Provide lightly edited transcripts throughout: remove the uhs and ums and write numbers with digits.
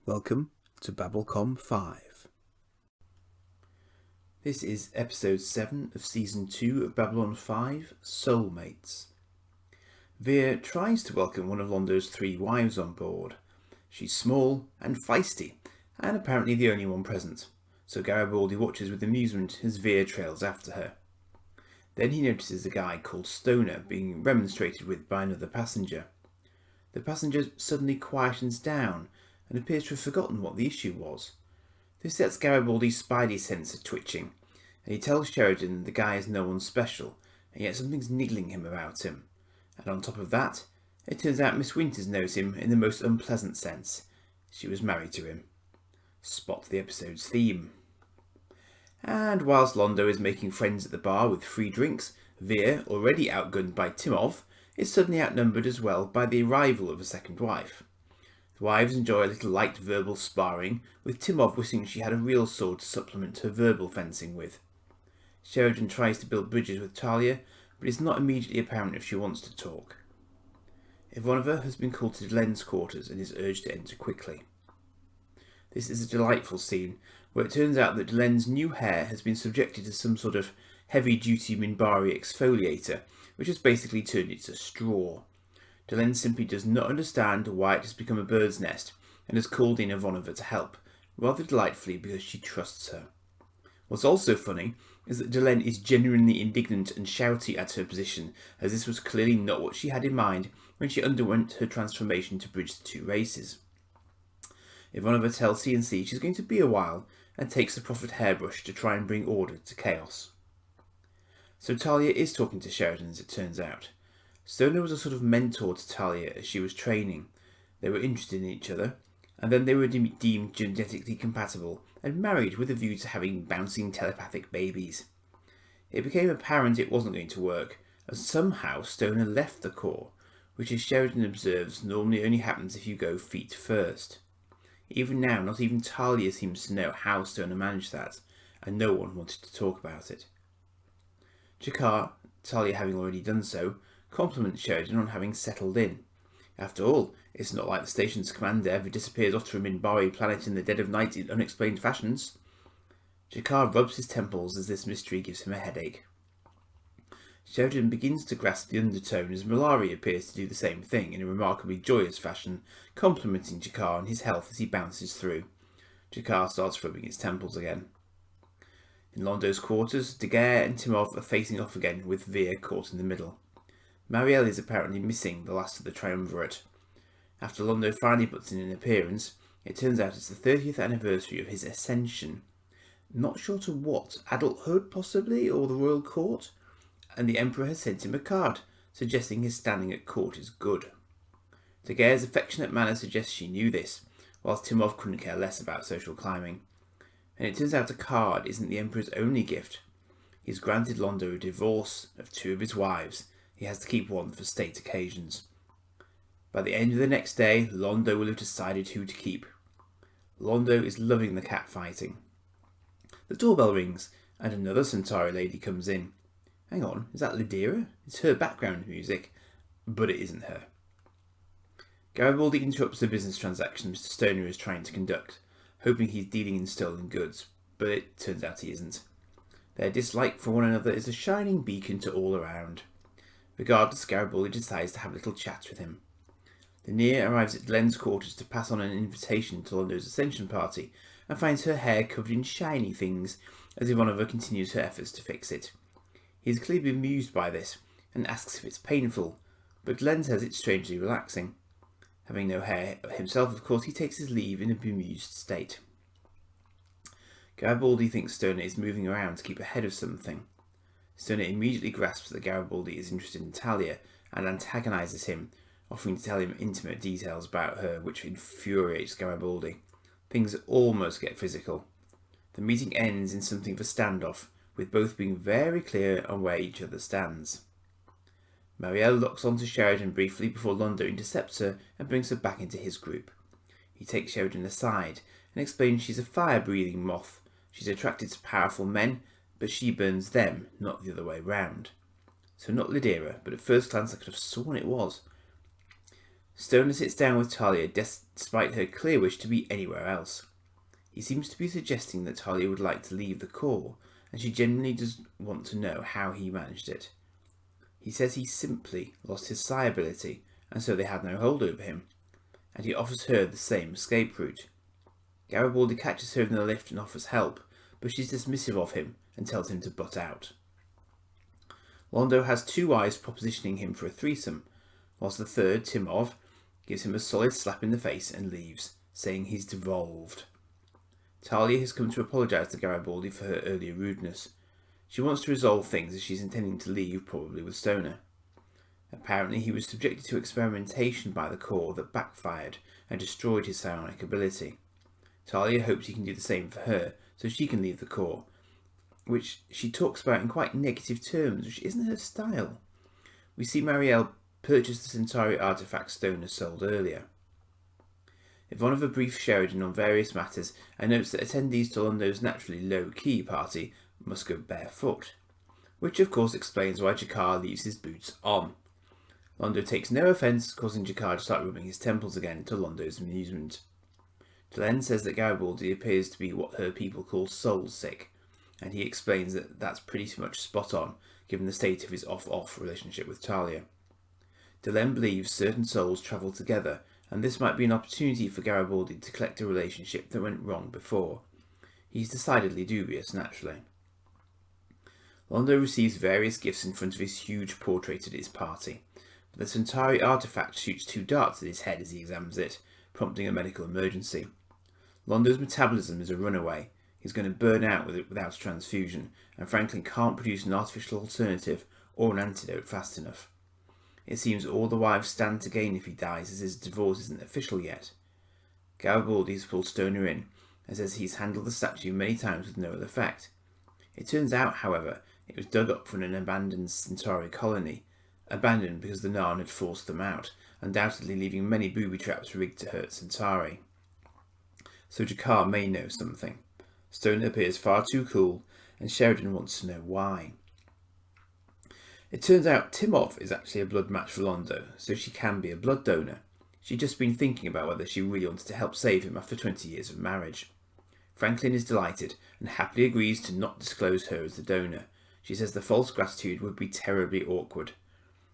Welcome to Babblecom 5. This is episode 7 of season 2 of Babylon 5, Soulmates. Veer tries to welcome one of Londo's 3 wives on board. She's small and feisty, and apparently the only one present, so Garibaldi watches with amusement as Veer trails after her. Then he notices a guy called Stoner being remonstrated with by another passenger. The passenger suddenly quietens down and appears to have forgotten what the issue was. This sets Garibaldi's spidey sense twitching, and he tells Sheridan the guy is no one special, and yet something's niggling him about him. And on top of that, it turns out Miss Winters knows him in the most unpleasant sense. She was married to him. Spot the episode's theme. And whilst Londo is making friends at the bar with free drinks, Veer, already outgunned by Timov, is suddenly outnumbered as well by the arrival of a second wife. The wives enjoy a little light verbal sparring, with Timov wishing she had a real sword to supplement her verbal fencing with. Sheridan tries to build bridges with Talia, but it's not immediately apparent if she wants to talk. Ivanova has been called to Delen's quarters and is urged to enter quickly. This is a delightful scene, where it turns out that Delen's new hair has been subjected to some sort of heavy-duty Minbari exfoliator, which has basically turned it to straw. Delen simply does not understand why it has become a bird's nest, and has called in Ivanova to help, rather delightfully because she trusts her. What's also funny is that Delen is genuinely indignant and shouty at her position, as this was clearly not what she had in mind when she underwent her transformation to bridge the 2 races. Ivanova tells CNC she's going to be a while, and takes the proffered hairbrush to try and bring order to chaos. So Talia is talking to Sheridan, as it turns out. Stoner was a sort of mentor to Talia as she was training. They were interested in each other, and then they were deemed genetically compatible and married with a view to having bouncing telepathic babies. It became apparent it wasn't going to work, as somehow Stoner left the Corps, which, as Sheridan observes, normally only happens if you go feet first. Even now, not even Talia seems to know how Stoner managed that, and no one wanted to talk about it. Jakar, Talia having already done so, compliments Sheridan on having settled in. After all, it's not like the station's commander ever disappears off to a Minbari planet in the dead of night in unexplained fashions. Jakar rubs his temples as this mystery gives him a headache. Sheridan begins to grasp the undertone as Malari appears to do the same thing in a remarkably joyous fashion, complimenting Jakar on his health as he bounces through. Jakar starts rubbing his temples again. In Londo's quarters, Daguerre and Timov are facing off again, with Veer caught in the middle. Marielle is apparently missing the last of the triumvirate. After Londo finally puts in an appearance, it turns out it's the 30th anniversary of his ascension. Not sure to what, adulthood possibly, or the royal court? And the Emperor has sent him a card, suggesting his standing at court is good. Daguerre's affectionate manner suggests she knew this, whilst Timov couldn't care less about social climbing. And it turns out a card isn't the Emperor's only gift. He's granted Londo a divorce of 2 of his wives. He has to keep one for state occasions. By the end of the next day, Londo will have decided who to keep. Londo is loving the cat fighting. The doorbell rings, and another Centauri lady comes in. Hang on, is that Lydira? It's her background music, but it isn't her. Garibaldi interrupts the business transaction Mr. Stoner is trying to conduct, hoping he's dealing in stolen goods, but it turns out he isn't. Their dislike for one another is a shining beacon to all around. Regardless, Garibaldi decides to have a little chat with him. Lanier arrives at Delen's quarters to pass on an invitation to Londo's ascension party, and finds her hair covered in shiny things as Ivanova continues her efforts to fix it. He is clearly amused by this, and asks if it's painful, but Delen says it's strangely relaxing. Having no hair himself, of course, he takes his leave in a bemused state. Garibaldi thinks Stoner is moving around to keep ahead of something. Stoner immediately grasps that Garibaldi is interested in Talia and antagonises him, offering to tell him intimate details about her, which infuriates Garibaldi. Things almost get physical. The meeting ends in something of a standoff, with both being very clear on where each other stands. Marielle locks onto Sheridan briefly before Londo intercepts her and brings her back into his group. He takes Sheridan aside and explains she's a fire-breathing moth. She's attracted to powerful men, but she burns them, not the other way round. So not Lydira, but at first glance I could have sworn it was. Stoner sits down with Talia despite her clear wish to be anywhere else. He seems to be suggesting that Talia would like to leave the Corps, and she genuinely does want to know how he managed it. He says he simply lost his psi ability, and so they had no hold over him, and he offers her the same escape route. Garibaldi catches her in the lift and offers help, but she's dismissive of him and tells him to butt out. Londo has two eyes propositioning him for a threesome, whilst the third, Timov, gives him a solid slap in the face and leaves, saying he's devolved. Talia has come to apologise to Garibaldi for her earlier rudeness. She wants to resolve things as she's intending to leave, probably with Stoner. Apparently he was subjected to experimentation by the Corps that backfired and destroyed his psionic ability. Talia hopes he can do the same for her, so she can leave the Corps, which she talks about in quite negative terms, which isn't her style. We see Marielle purchase the Centauri artifact Stoner sold earlier. Ivanova briefs Sheridan on various matters and notes that attendees to Londo's naturally low-key party must go barefoot, which of course explains why Jakar leaves his boots on. Londo takes no offence, causing Jakar to start rubbing his temples again to Londo's amusement. Delenn says that Garibaldi appears to be what her people call soul-sick, and he explains that that's pretty much spot on, given the state of his off-off relationship with Talia. Delenn believes certain souls travel together, and this might be an opportunity for Garibaldi to collect a relationship that went wrong before. He's decidedly dubious, naturally. Londo receives various gifts in front of his huge portrait at his party, but the Centauri artifact shoots two darts at his head as he examines it, prompting a medical emergency. Londo's metabolism is a runaway. He's going to burn out without a transfusion, and Franklin can't produce an artificial alternative or an antidote fast enough. It seems all the wives stand to gain if he dies, as his divorce isn't official yet. Garibaldi has pulled Stoner in, and says he's handled the statue many times with no ill effect. It turns out, however, it was dug up from an abandoned Centauri colony, abandoned because the Narn had forced them out, undoubtedly leaving many booby traps rigged to hurt Centauri. So Jakar may know something. Stoner appears far too cool, and Sheridan wants to know why. It turns out Timov is actually a blood match for Londo, so she can be a blood donor. She'd just been thinking about whether she really wanted to help save him after 20 years of marriage. Franklin is delighted and happily agrees to not disclose her as the donor. She says the false gratitude would be terribly awkward.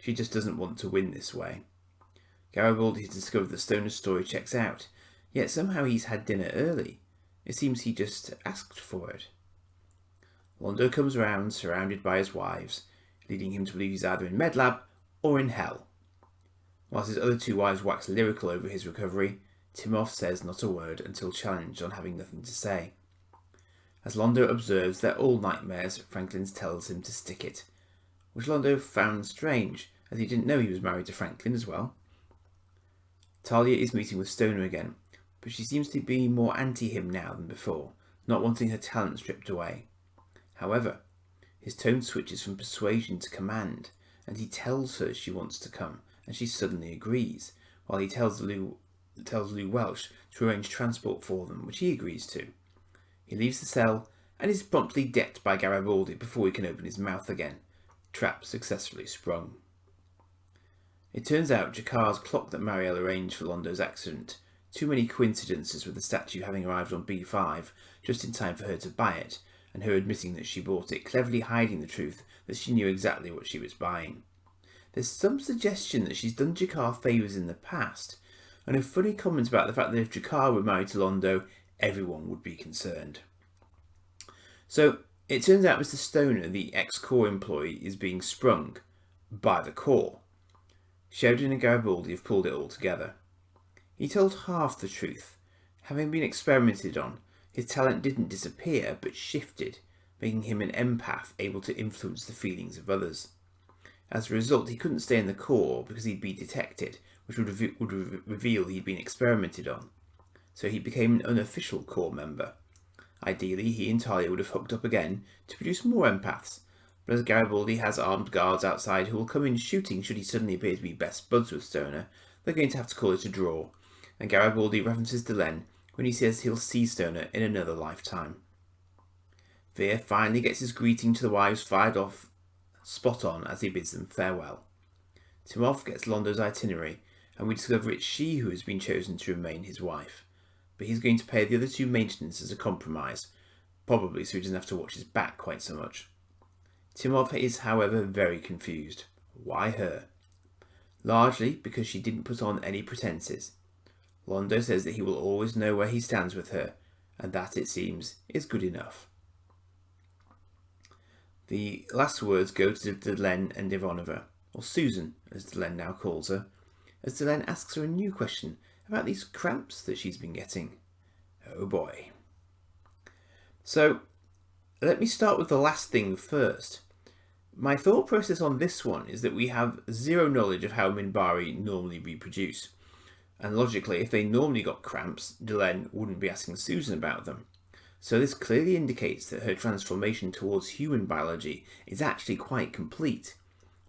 She just doesn't want to win this way. Garibaldi has discovered that Stoner's story checks out, yet somehow he's had dinner early. It seems he just asked for it. Londo comes round, surrounded by his wives, leading him to believe he's either in Medlab or in hell. Whilst his other two wives wax lyrical over his recovery, Timov says not a word until challenged on having nothing to say. As Londo observes they're all nightmares, Franklin tells him to stick it, which Londo found strange, as he didn't know he was married to Franklin as well. Talia is meeting with Stoner again, but she seems to be more anti-him now than before, not wanting her talent stripped away. However, his tone switches from persuasion to command, and he tells her she wants to come, and she suddenly agrees, while he tells Lou Welsh to arrange transport for them, which he agrees to. He leaves the cell, and is promptly decked by Garibaldi before he can open his mouth again. Trap successfully sprung. It turns out Jakar's clock that Marielle arranged for Londo's accident. Too many coincidences with the statue having arrived on B5 just in time for her to buy it, and her admitting that she bought it, cleverly hiding the truth that she knew exactly what she was buying. There's some suggestion that she's done Jakar favours in the past, and a funny comment about the fact that if Jakar were married to Londo, everyone would be concerned. So, it turns out Mr. Stoner, the ex-Corps employee, is being sprung by the Corps. Sheridan and Garibaldi have pulled it all together. He told half the truth. Having been experimented on, his talent didn't disappear, but shifted, making him an empath able to influence the feelings of others. As a result, he couldn't stay in the Corps because he'd be detected, which would reveal he'd been experimented on. So he became an unofficial Corps member. Ideally, he and Talia would have hooked up again to produce more empaths, but as Garibaldi has armed guards outside who will come in shooting should he suddenly appear to be best buds with Stoner, they're going to have to call it a draw, and Garibaldi references Delenn when he says he'll see Stoner in another lifetime. Veer finally gets his greeting to the wives fired off spot on as he bids them farewell. Timov gets Londo's itinerary, and we discover it's she who has been chosen to remain his wife. But he's going to pay the other two maintenance as a compromise, probably so he doesn't have to watch his back quite so much. Timov is, however, very confused. Why her? Largely because she didn't put on any pretences. Londo says that he will always know where he stands with her, and that, it seems, is good enough. The last words go to Delenn and Ivanova, or Susan, as Delenn now calls her, as Delenn asks her a new question about these cramps that she's been getting. Oh boy. So, let me start with the last thing first. My thought process on this one is that we have zero knowledge of how Minbari normally reproduce. And logically, if they normally got cramps, Delenn wouldn't be asking Susan about them. So this clearly indicates that her transformation towards human biology is actually quite complete.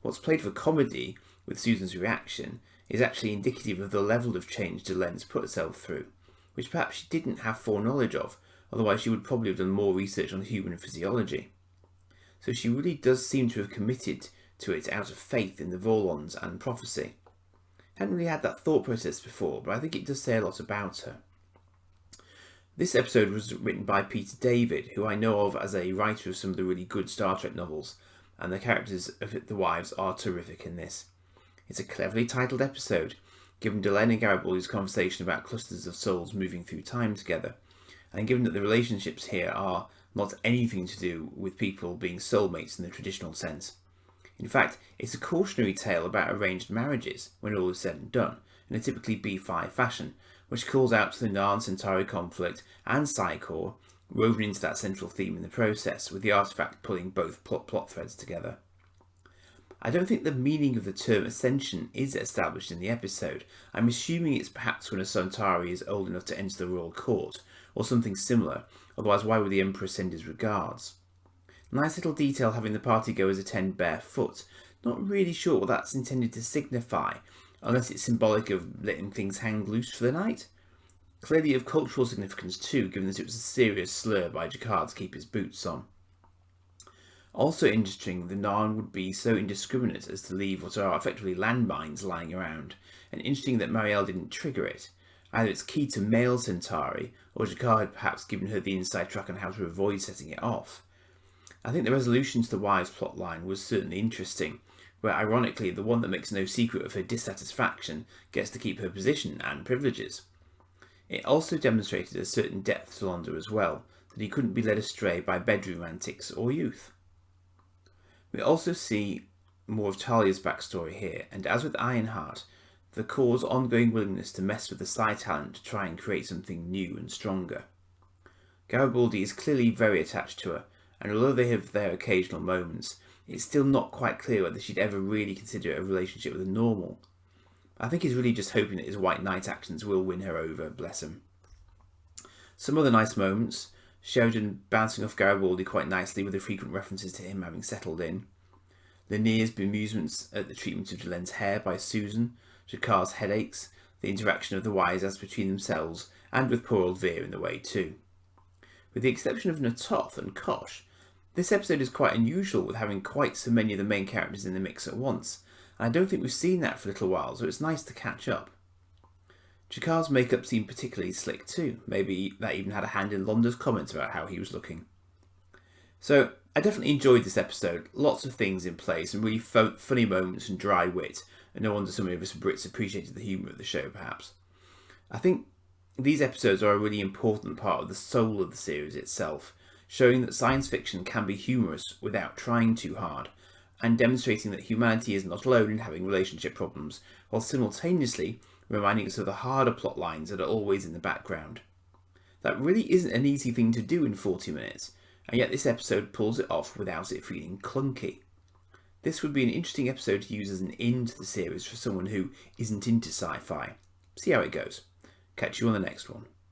What's played for comedy with Susan's reaction is actually indicative of the level of change Delenn's put herself through, which perhaps she didn't have foreknowledge of, otherwise she would probably have done more research on human physiology. So she really does seem to have committed to it out of faith in the Vorlons and prophecy. Hadn't really had that thought process before, but I think it does say a lot about her. This episode was written by Peter David, who I know of as a writer of some of the really good Star Trek novels, and the characters of the wives are terrific in this. It's a cleverly titled episode, given Delenn and Garibaldi's conversation about clusters of souls moving through time together, and given that the relationships here are not anything to do with people being soulmates in the traditional sense. In fact, it's a cautionary tale about arranged marriages, when all is said and done, in a typically B5 fashion, which calls out to the Narn-Centauri conflict and Psychor, woven into that central theme in the process, with the artifact pulling both plot threads together. I don't think the meaning of the term ascension is established in the episode. I'm assuming it's perhaps when a Centauri is old enough to enter the royal court, or something similar, otherwise why would the Emperor send his regards? Nice little detail having the partygoers attend barefoot. Not really sure what that's intended to signify, unless it's symbolic of letting things hang loose for the night. Clearly of cultural significance too, given that it was a serious slur by Jakar to keep his boots on. Also interesting, the Narn would be so indiscriminate as to leave what are effectively landmines lying around, and interesting that Marielle didn't trigger it. Either it's key to male Centauri, or Jakar had perhaps given her the inside track on how to avoid setting it off. I think the resolution to the wives plotline was certainly interesting, where ironically the one that makes no secret of her dissatisfaction gets to keep her position and privileges. It also demonstrated a certain depth to Londo as well, that he couldn't be led astray by bedroom antics or youth. We also see more of Talia's backstory here, and as with Ironheart, the Corps' ongoing willingness to mess with the Psi talent to try and create something new and stronger. Garibaldi is clearly very attached to her, and although they have their occasional moments, it's still not quite clear whether she'd ever really consider a relationship with a normal. I think he's really just hoping that his White Knight actions will win her over, bless him. Some other nice moments, Sheridan bouncing off Garibaldi quite nicely with the frequent references to him having settled in. Lanier's bemusements at the treatment of Delenn's hair by Susan, Jakar's headaches, the interaction of the wives as between themselves, and with poor old Veer in the way too. With the exception of Natoth and Kosh, this episode is quite unusual with having quite so many of the main characters in the mix at once, and I don't think we've seen that for a little while, so it's nice to catch up. Jakar's makeup seemed particularly slick too, maybe that even had a hand in Londo's comments about how he was looking. So, I definitely enjoyed this episode, lots of things in place, and really funny moments and dry wit, and no wonder so many of us Brits appreciated the humour of the show perhaps. I think these episodes are a really important part of the soul of the series itself, showing that science fiction can be humorous without trying too hard, and demonstrating that humanity is not alone in having relationship problems, while simultaneously reminding us of the harder plot lines that are always in the background. That really isn't an easy thing to do in 40 minutes, and yet this episode pulls it off without it feeling clunky. This would be an interesting episode to use as an in to the series for someone who isn't into sci-fi. See how it goes. Catch you on the next one.